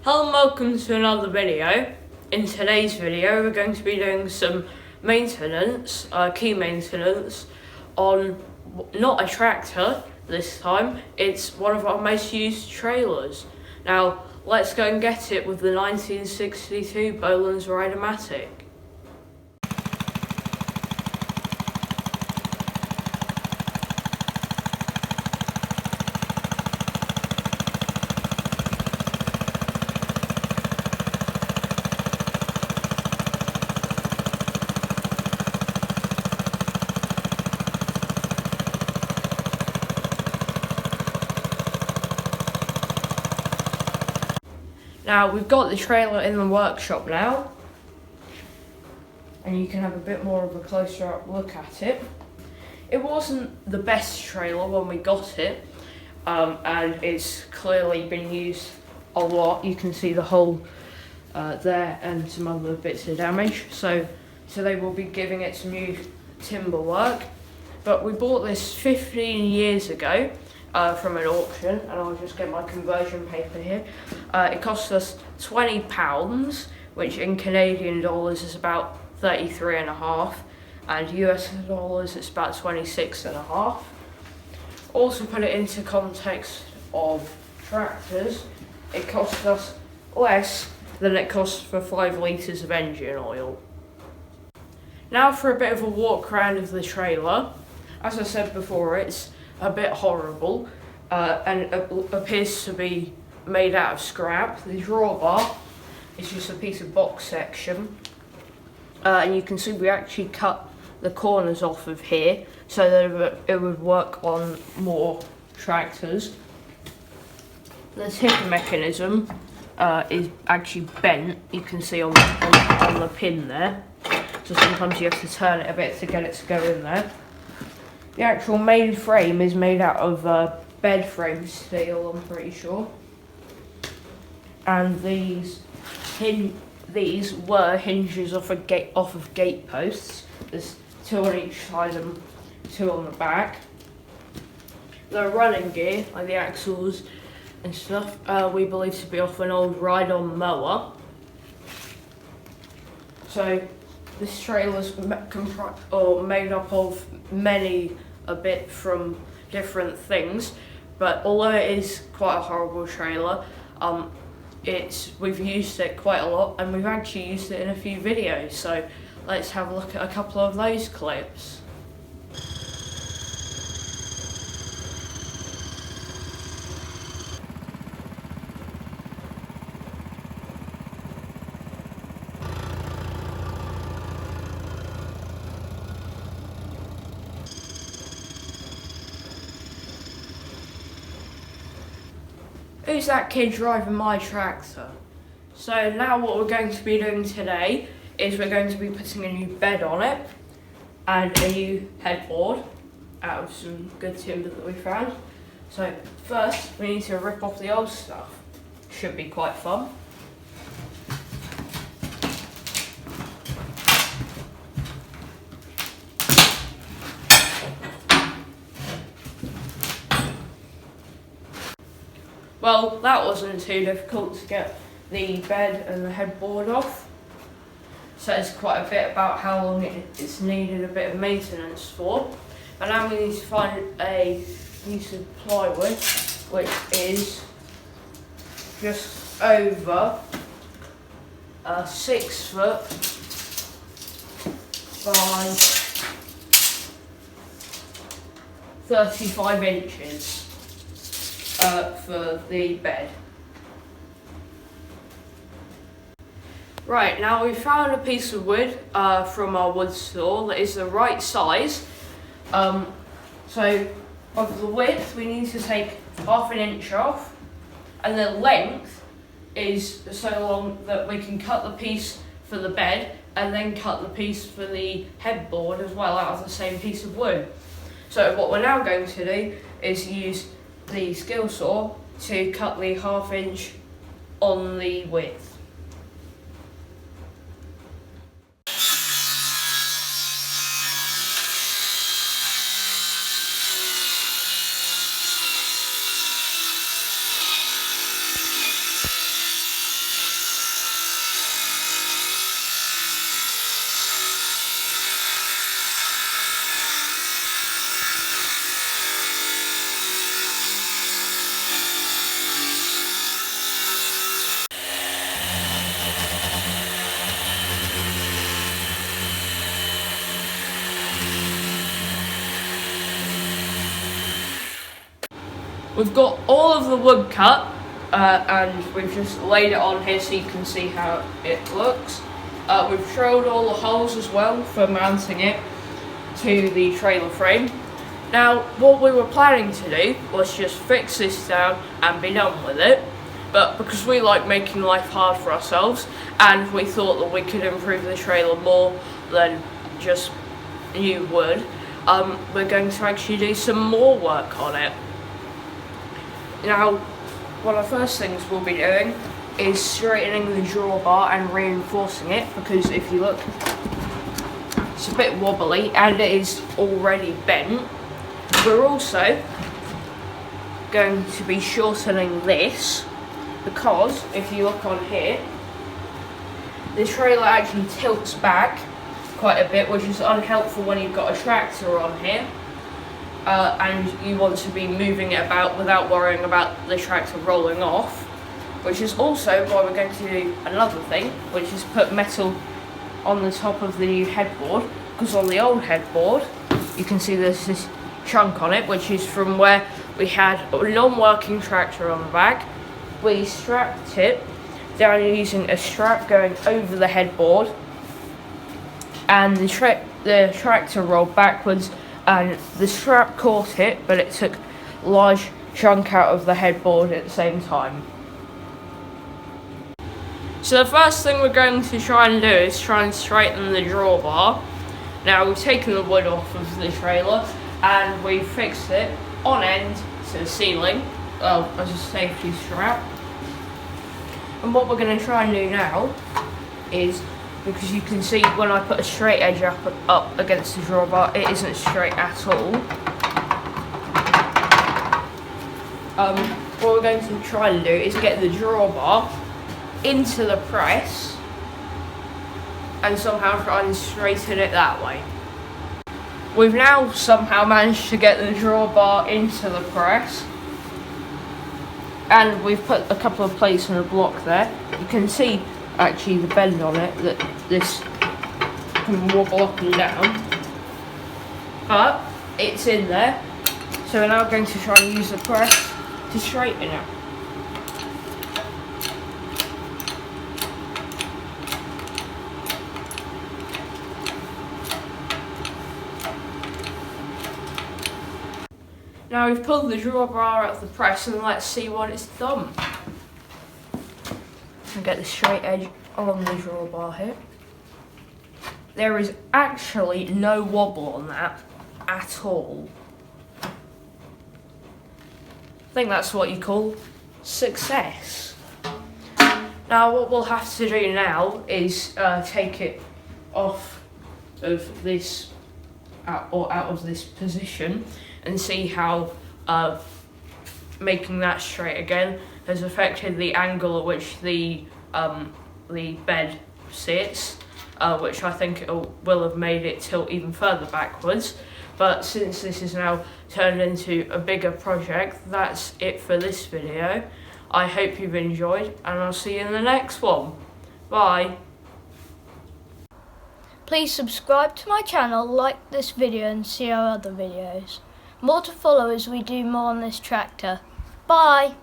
Hello and welcome to another video. In today's video we're going to be doing some maintenance, key maintenance on not a tractor this time, it's one of our most used trailers. Now let's go and get it with the 1962 Bolens Ridermatic. Now we've got the trailer in the workshop now, and you can have a bit more of a closer up look at it. It wasn't the best trailer when we got it, and it's clearly been used a lot. You can see the hole there and some other bits of damage. So today we'll be giving it some new timber work. But we bought this 15 years ago. From an auction, and I'll just get my conversion paper here. It cost us £20, which in Canadian dollars is about 33.5, and US dollars it's about 26.5. Also put it into context of tractors, it cost us less than it costs for 5 litres of engine oil. Now for a bit of a walk around of the trailer. As I said before, it's a bit horrible and appears to be made out of scrap. The drawbar is just a piece of box section, and you can see we actually cut the corners off of here so that it would work on more tractors. The tipper mechanism is actually bent, you can see on the pin there, so sometimes you have to turn it a bit to get it to go in there. The actual main frame is made out of bed frame steel, I'm pretty sure. And these were hinges off of gate posts. There's 2 on each side and 2 on the back. The running gear, like the axles and stuff, we believe to be off an old ride-on mower. So this trailer's made up of a bit from different things, but although it is quite a horrible trailer, we've used it quite a lot, and we've actually used it in a few videos, so let's have a look at a couple of those clips. Who's that kid driving my tractor? So now what we're going to be doing today is we're going to be putting a new bed on it and a new headboard out of some good timber that we found. So first we need to rip off the old stuff. Should be quite fun. Well, that wasn't too difficult to get the bed and the headboard off. Says quite a bit about how long it's needed a bit of maintenance for. And now we need to find a piece of plywood, which is just over 6 foot by 35 inches. For the bed. Right, now we found a piece of wood from our wood store that is the right size. So of the width we need to take ½ inch off, and the length is so long that we can cut the piece for the bed and then cut the piece for the headboard as well out of the same piece of wood. So what we're now going to do is use the skill saw to cut the ½ inch on the width. we've got all of the wood cut and we've just laid it on here so you can see how it looks. We've drilled all the holes as well for mounting it to the trailer frame. Now, what we were planning to do was just fix this down and be done with it, but because we like making life hard for ourselves and we thought that we could improve the trailer more than just new wood, we're going to actually do some more work on it. Now, one of the first things we'll be doing is straightening the drawbar and reinforcing it, because if you look, it's a bit wobbly and it is already bent. We're also going to be shortening this, because if you look on here, the trailer actually tilts back quite a bit, which is unhelpful when you've got a tractor on here and you want to be moving it about without worrying about the tractor rolling off, which is also why we're going to do another thing, which is put metal on the top of the new headboard, because on the old headboard you can see there's this chunk on it, which is from where we had a non-working tractor on the back. We strapped it down using a strap going over the headboard, and the tractor rolled backwards and the strap caught it, but it took a large chunk out of the headboard at the same time. So the first thing we're going to try and do is try and straighten the drawbar. Now, we've taken the wood off of the trailer and we fixed it on end to the ceiling, as a safety strap. And what we're going to try and do now is, because you can see when I put a straight edge up against the drawbar, it isn't straight at all. What we're going to try and do is get the drawbar into the press and somehow try and straighten it that way. We've now somehow managed to get the drawbar into the press, and we've put a couple of plates on a block there. You can see actually the bend on it, that this can wobble up and down, but it's in there. So we're now going to try and use the press to straighten it. Now we've pulled the drawbar out of the press, and let's see what it's done. And get the straight edge on the drawbar here. There is actually no wobble on that at all. I think that's what you call success. Now what we'll have to do now is take it off of this, or out of this position, and see how making that straight again has affected the angle at which the bed sits, which I think it will have made it tilt even further backwards. But since this is now turned into a bigger project, that's it for this video. I hope you've enjoyed, and I'll see you in the next one. Bye. Please subscribe to my channel, like this video and see our other videos. More to follow as we do more on this tractor. Bye!